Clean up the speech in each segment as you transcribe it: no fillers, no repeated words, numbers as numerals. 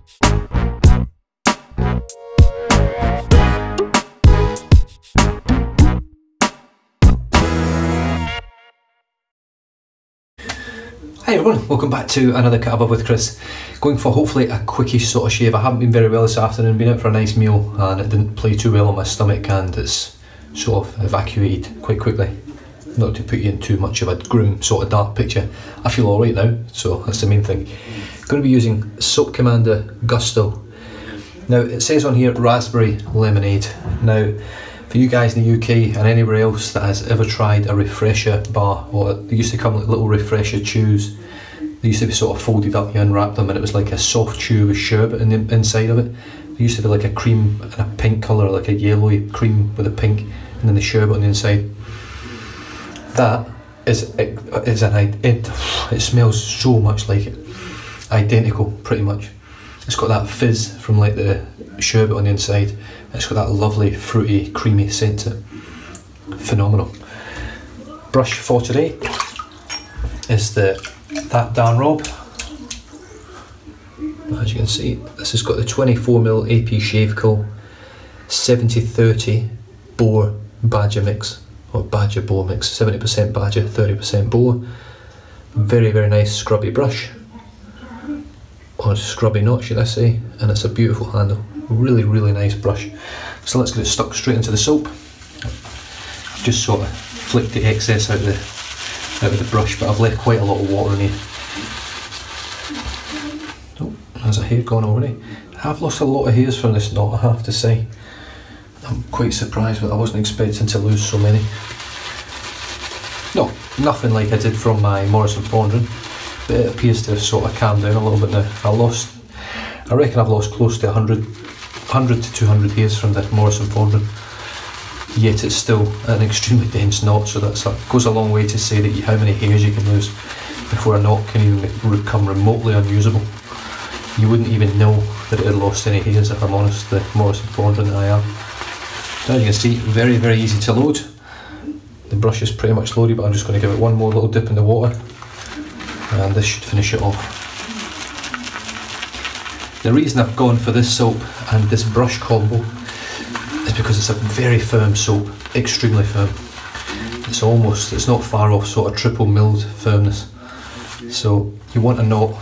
Hi everyone, welcome back to another Cut Above with Chris. Going for hopefully a quickish sort of shave. I haven't been very well this afternoon, been out for a nice meal and it didn't play too well on my stomach and it's sort of evacuated quite quickly. Not to put you in too much of a grim sort of dark picture. I feel alright now, so that's the main thing. Going to be using Soap Commander Gusto. Now it says on here raspberry lemonade. Now for you guys in the UK and anywhere else that has ever tried a refresher bar, or they used to come like little refresher chews. They used to be sort of folded up, you unwrap them and it was like a soft chew with sherbet in the inside of it. There used to be like a cream and a pink colour, like a yellowy cream with a pink and then the sherbet on the inside. That it smells so much like it. Identical, pretty much. It's got that fizz from like the sherbet on the inside. It's got that lovely fruity, creamy scent to it. Phenomenal. Brush for today is that Dan Rob. As you can see, this has got the 24mm AP Shave Co 70-30 boar badger mix, or badger boar mix, 70% badger, 30% boar. Very, very nice scrubby brush, or scrubby knot should I say, and it's a beautiful handle. Really, really nice brush. So let's get it stuck straight into the soap. Just sort of flick the excess out of the brush, but I've left quite a lot of water in here. Oh, there's a hair gone already. I've lost a lot of hairs from this knot, I have to say. I'm quite surprised, but I wasn't expecting to lose so many. No, nothing like I did from my Morrison Fondren, but it appears to have sort of calmed down a little bit now. I reckon I've lost close to 100 to 200 hairs from the Morrison Fondren, yet it's still an extremely dense knot, so that goes a long way to say that how many hairs you can lose before a knot can even become remotely unusable. You wouldn't even know that it had lost any hairs, if I'm honest, the Morrison Fondren that I have. So as you can see, very, very easy to load. The brush is pretty much loaded, but I'm just going to give it one more little dip in the water and this should finish it off. The reason I've gone for this soap and this brush combo is because it's a very firm soap, extremely firm. It's not far off sort of triple milled firmness. So you want a knot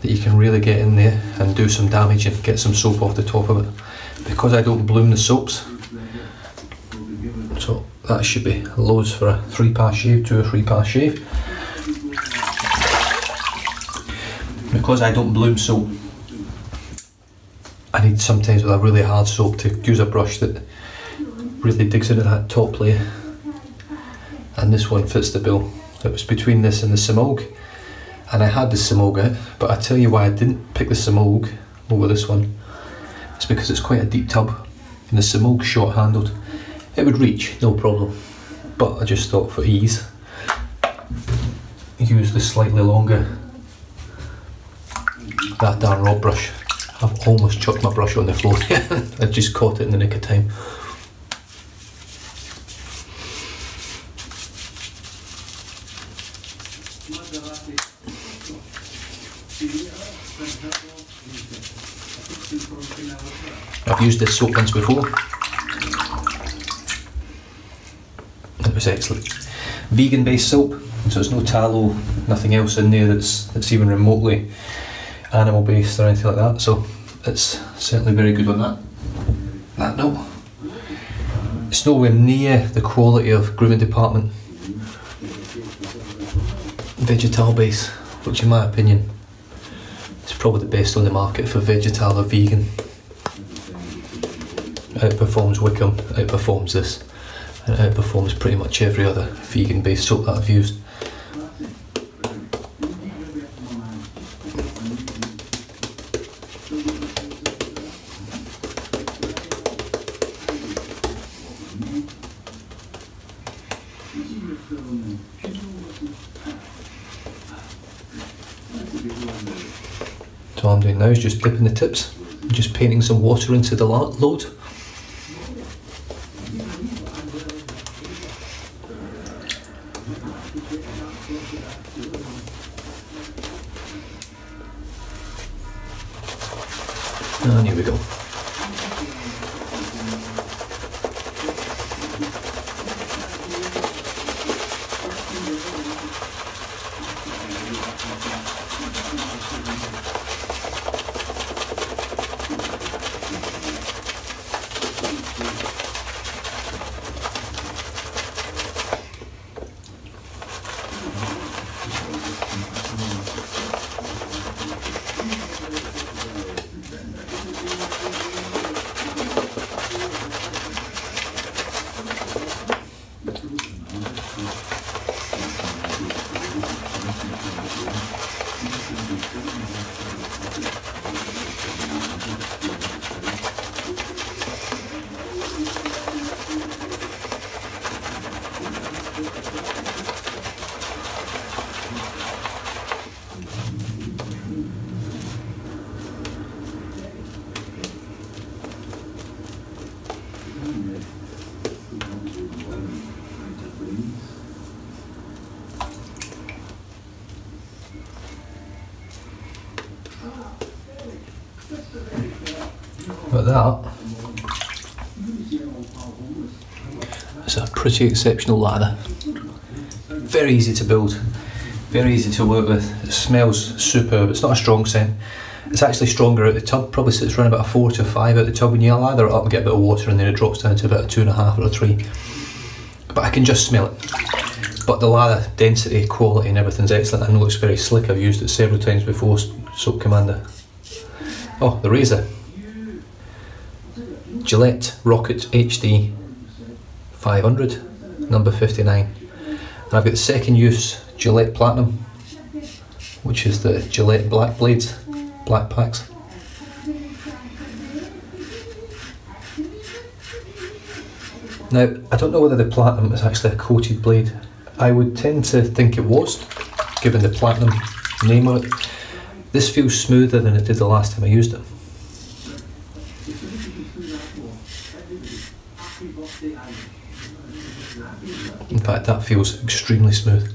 that you can really get in there and do some damage and get some soap off the top of it. Because I don't bloom the soaps, so that should be loads for a 3-pass shave, 2 or 3-pass shave. Because I don't bloom soap, I need sometimes with a really hard soap to use a brush that really digs into that top layer, and this one fits the bill. It was between this and the Simulg, and I had the Simulg out, but I tell you why I didn't pick the Simulg over this one. It's because it's quite a deep tub and the Simulg short handled. It would reach, no problem, but I just thought for ease use the slightly longer that Dan Rob brush. I've almost chucked my brush on the floor. I just caught it in the nick of time. I've used this soap once before and it was excellent. Vegan based soap, so there's no tallow, nothing else in there that's even remotely animal based or anything like that, so it's certainly very good on that note. It's nowhere near the quality of grooming department Vegetal base, which in my opinion is probably the best on the market for vegetal or vegan. Outperforms Wickham, outperforms this, and outperforms pretty much every other vegan based soap that I've used. So all I'm doing now is just dipping the tips, just painting some water into the load. And here we go. But that's a pretty exceptional lather. Very easy to build, very easy to work with. It smells superb. It's not a strong scent. It's actually stronger at the tub. Probably sits around about a 4 to 5 at the tub. When you lather it up and get a bit of water and then it drops down to about a 2.5 or a 3. But I can just smell it. But the lather density, quality and everything's excellent. I know it's very slick. I've used it several times before, Soap Commander. Oh, the razor. Gillette Rocket HD500, number 59. And I've got the second use Gillette Platinum, which is the Gillette Black Blades, black packs. Now, I don't know whether the Platinum is actually a coated blade. I would tend to think it was, given the Platinum name on it. This feels smoother than it did the last time I used it. In fact, that feels extremely smooth.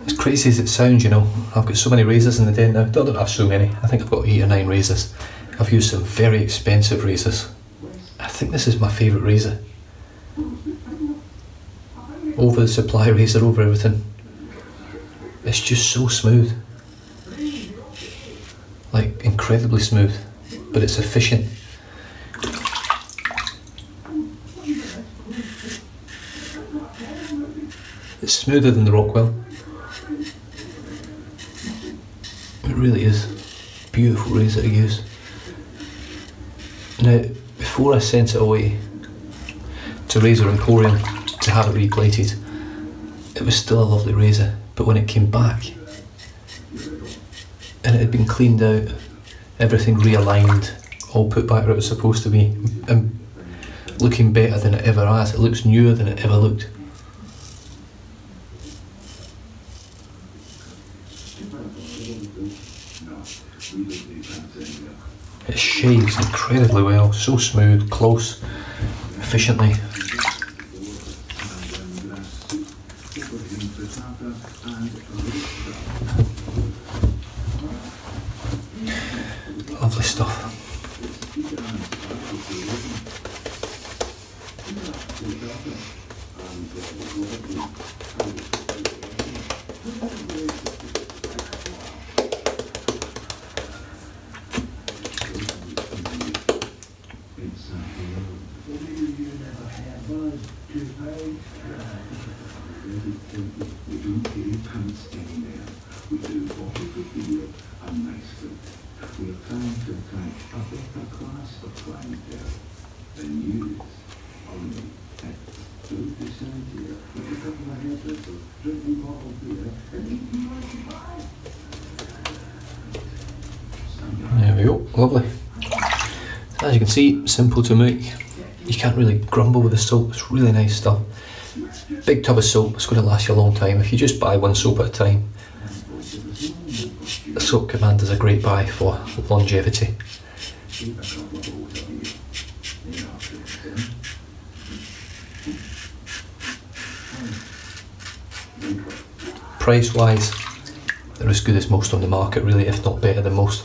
As crazy as it sounds, you know, I've got so many razors in the den now. I don't have so many. I think I've got 8 or 9 razors. I've used some very expensive razors. I think this is my favourite razor. Over the supply razor, over everything. It's just so smooth. Like, incredibly smooth. But it's efficient. It's smoother than the Rockwell. It really is. Beautiful razor to use. Now, before I sent it away to Razor Emporium to have it replated, it was still a lovely razor. But when it came back, and it had been cleaned out, everything realigned, all put back where it was supposed to be, and looking better than it ever has. It looks newer than it ever looked. It shaves incredibly well, so smooth, close, efficiently. Lovely stuff. There we go, lovely. As you can see, simple to make. you can't really grumble with the soap. It's really nice stuff. Big tub of soap, it's going to last you a long time. If you just buy one soap at a time, the Soap Command is a great buy for longevity. Price wise, they're as good as most on the market really, if not better than most.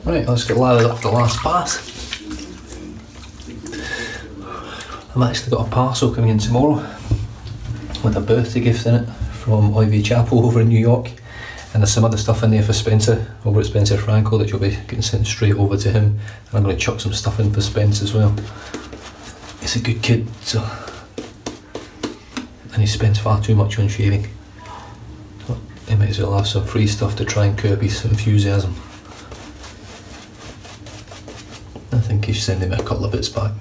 Right, let's get lathered up the last pass. I've actually got a parcel coming in tomorrow with a birthday gift in it from Ivy Chapel over in New York, and there's some other stuff in there for Spencer over at Spencer Franco that you'll be getting sent straight over to him, and I'm going to chuck some stuff in for Spence as well. He's a good kid, so, and he spends far too much on shaving. So he might as well have some free stuff to try and curb his enthusiasm. I think he's sending me a couple of bits back.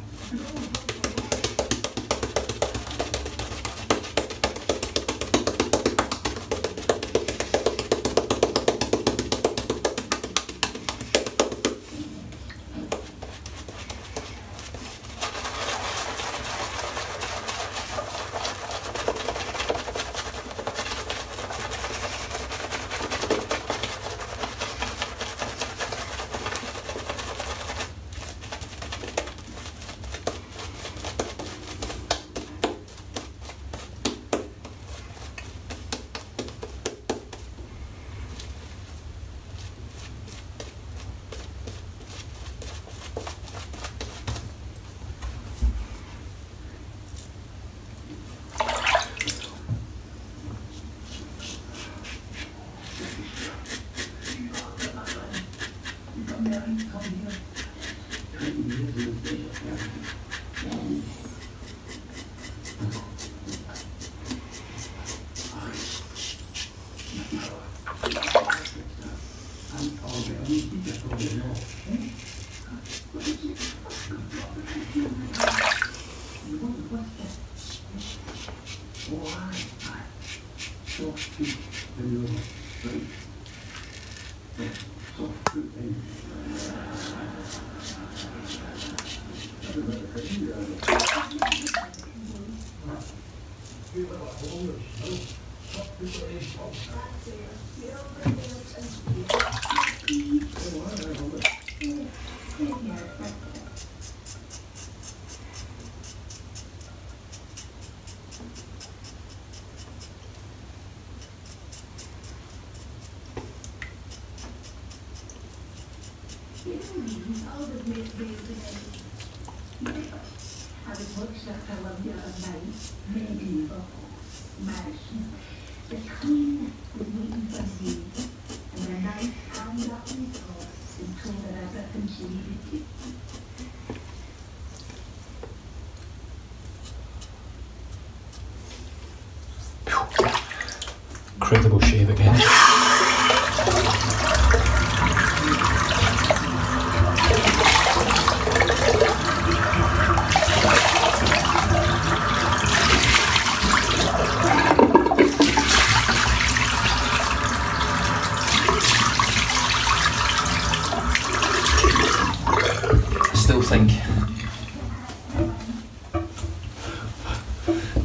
think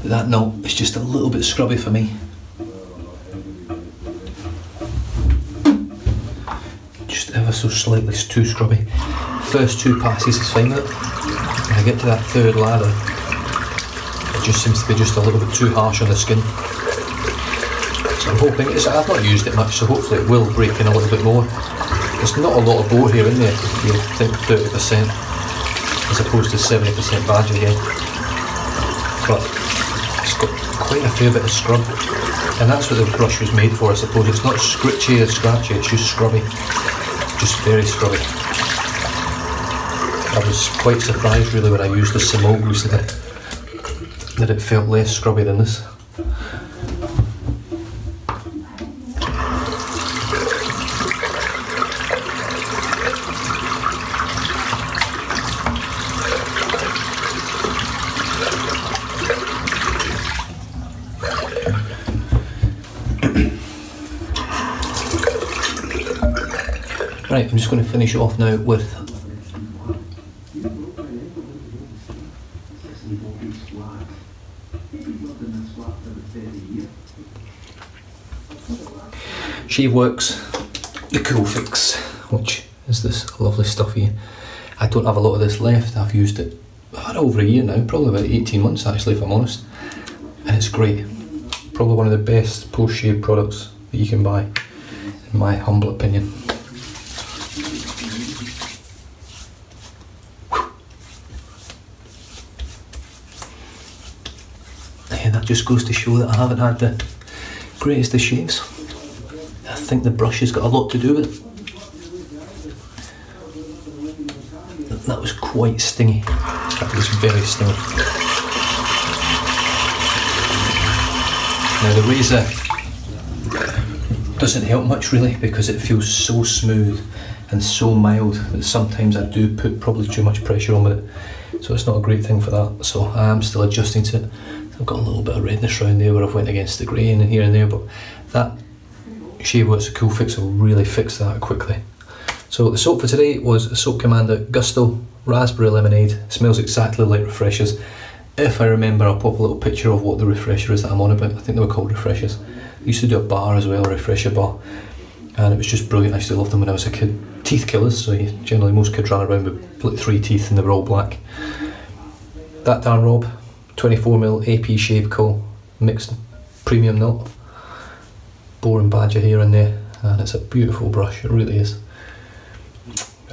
that knot is just a little bit scrubby for me. Just ever so slightly too scrubby. First 2 passes is fine, but when I get to that third ladder, it just seems to be just a little bit too harsh on the skin. So I'm hoping, I've not used it much, so hopefully it will break in a little bit more. There's not a lot of boar hair in there, you'll think 30% as opposed to 70% badger hair. But it's got quite a fair bit of scrub, and that's what the brush was made for, I suppose. It's not scritchy or scratchy, it's just scrubby, just very scrubby. I was quite surprised really when I used the Simol recently that it felt less scrubby than this. Right, I'm just going to finish it off now with ShaveWorks, the Cool Fix, which is this lovely stuff here. I don't have a lot of this left. I've used it over a year now, probably about 18 months actually, if I'm honest, and it's great. Probably one of the best post-shave products that you can buy, in my humble opinion. Yeah, that just goes to show that I haven't had the greatest of shaves. I think the brush has got a lot to do with it. That was quite stingy. That was very stingy. Now the razor doesn't help much really, because it feels so smooth and so mild that sometimes I do put probably too much pressure on with it. So it's not a great thing for that. So I am still adjusting to it. I've got a little bit of redness around there where I've went against the grain and here and there, but that ShaveWorks Cool Fix will really fix that quickly. So the soap for today was Soap Commander Gusto Raspberry Lemonade. It smells exactly like refreshers. If I remember, I'll pop a little picture of what the refresher is that I'm on about. I think they were called refreshers. I used to do a bar as well, a refresher bar, and it was just brilliant. I used to love them when I was a kid. Teeth killers, so generally most kids ran around with like 3 teeth and they were all black. That darn Rob 24mm AP Shave Co mixed premium knot, boar and badger here and there, and it's a beautiful brush, it really is.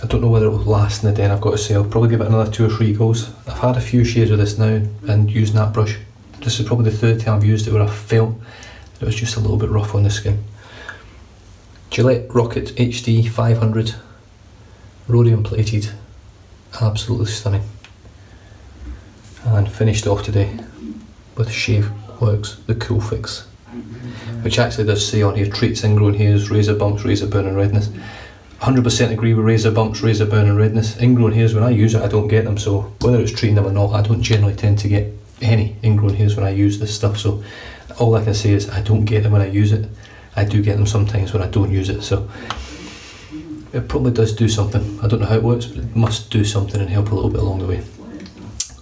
I don't know whether it will last in the den, I've got to say. I'll probably give it another 2 or 3 goes. I've had a few shaves with this now and using that brush. This is probably the 3rd time I've used it where I felt it was just a little bit rough on the skin. Gillette Rocket HD500, rhodium plated, absolutely stunning. And finished off today with ShaveWorks, the Cool Fix, which actually does say on here, treats ingrown hairs, razor bumps, razor burn and redness. 100% agree with razor bumps, razor burn and redness. Ingrown hairs, when I use it I don't get them, so whether it's treating them or not, I don't generally tend to get any ingrown hairs when I use this stuff, so all I can say is I don't get them when I use it. I do get them sometimes when I don't use it, so it probably does do something. I don't know how it works, but it must do something and help a little bit along the way.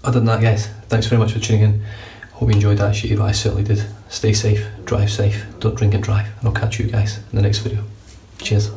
Other than that, guys, thanks very much for tuning in. Hope you enjoyed that shave. I certainly did. Stay safe, drive safe, don't drink and drive, and I'll catch you guys in the next video. Cheers.